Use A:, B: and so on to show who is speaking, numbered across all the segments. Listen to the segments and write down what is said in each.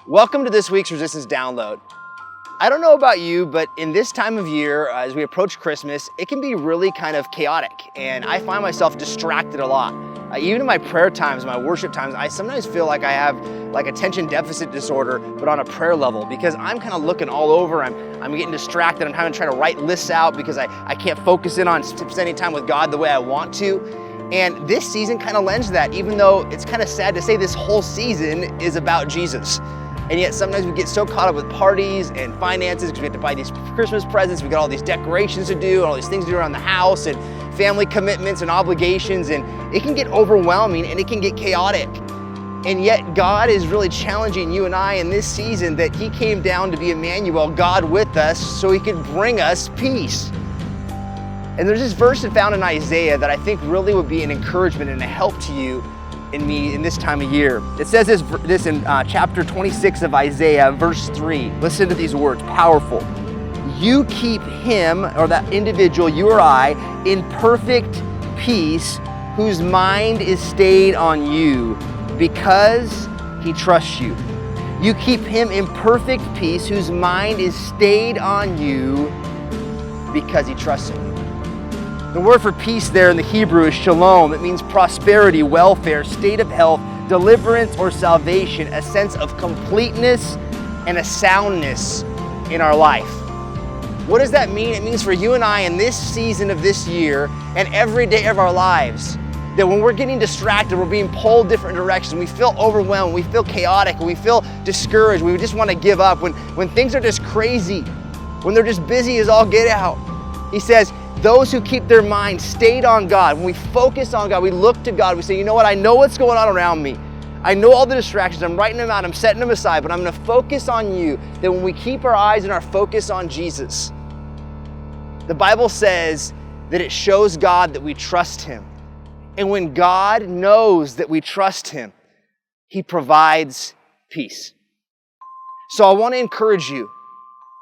A: Welcome to this week's Resistance Download. I don't know about you, but in this time of year, as we approach Christmas, it can be really kind of chaotic, and I find myself distracted a lot. Even in my prayer times, my worship times, I sometimes feel like I have like attention deficit disorder, but on a prayer level, because I'm kind of looking all over. I'm getting distracted. I'm having to try to write lists out because I can't focus in on spending time with God the way I want to. And this season kind of lends to that, even though it's kind of sad to say this whole season is about Jesus. And yet sometimes we get so caught up with parties and finances because we have to buy these Christmas presents, we got all these decorations to do, and all these things to do around the house, and family commitments and obligations, and it can get overwhelming and it can get chaotic. And yet God is really challenging you and I in this season that He came down to be Emmanuel, God with us, so He could bring us peace. And there's this verse found in Isaiah that I think really would be an encouragement and a help to you and me in this time of year. It says this in chapter 26 of Isaiah, verse 3. Listen to these words, powerful. You keep him, or that individual, you or I, in perfect peace, whose mind is stayed on you because he trusts you. You keep him in perfect peace, whose mind is stayed on you because he trusts you. The word for peace there in the Hebrew is shalom. It means prosperity, welfare, state of health, deliverance or salvation, a sense of completeness and a soundness in our life. What does that mean? It means for you and I in this season of this year and every day of our lives, that when we're getting distracted, we're being pulled different directions, we feel overwhelmed, we feel chaotic, we feel discouraged, we just want to give up, when things are just crazy, when they're just busy as all get out. He says, those who keep their mind stayed on God, when we focus on God, we look to God, we say, you know what, I know what's going on around me. I know all the distractions, I'm writing them out, I'm setting them aside, but I'm gonna focus on you. That when we keep our eyes and our focus on Jesus, the Bible says that it shows God that we trust Him. And when God knows that we trust Him, He provides peace. So I wanna encourage you,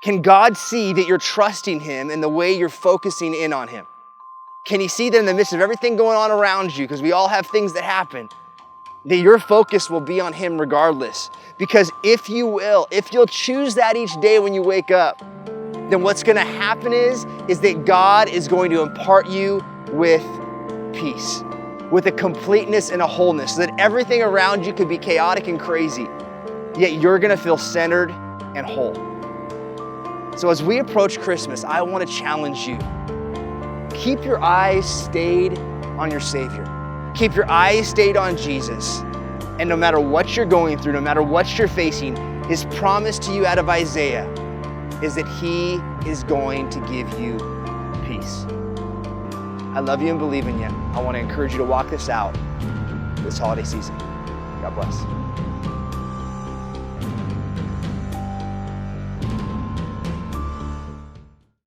A: can God see that you're trusting Him in the way you're focusing in on Him? Can He see that in the midst of everything going on around you, because we all have things that happen, that your focus will be on Him regardless? Because if you'll choose that each day when you wake up, then what's gonna happen is that God is going to impart you with peace, with a completeness and a wholeness, so that everything around you could be chaotic and crazy, yet you're gonna feel centered and whole. So as we approach Christmas, I want to challenge you. Keep your eyes stayed on your Savior. Keep your eyes stayed on Jesus. And no matter what you're going through, no matter what you're facing, His promise to you out of Isaiah is that He is going to give you peace. I love you and believe in you. I want to encourage you to walk this out this holiday season. God bless.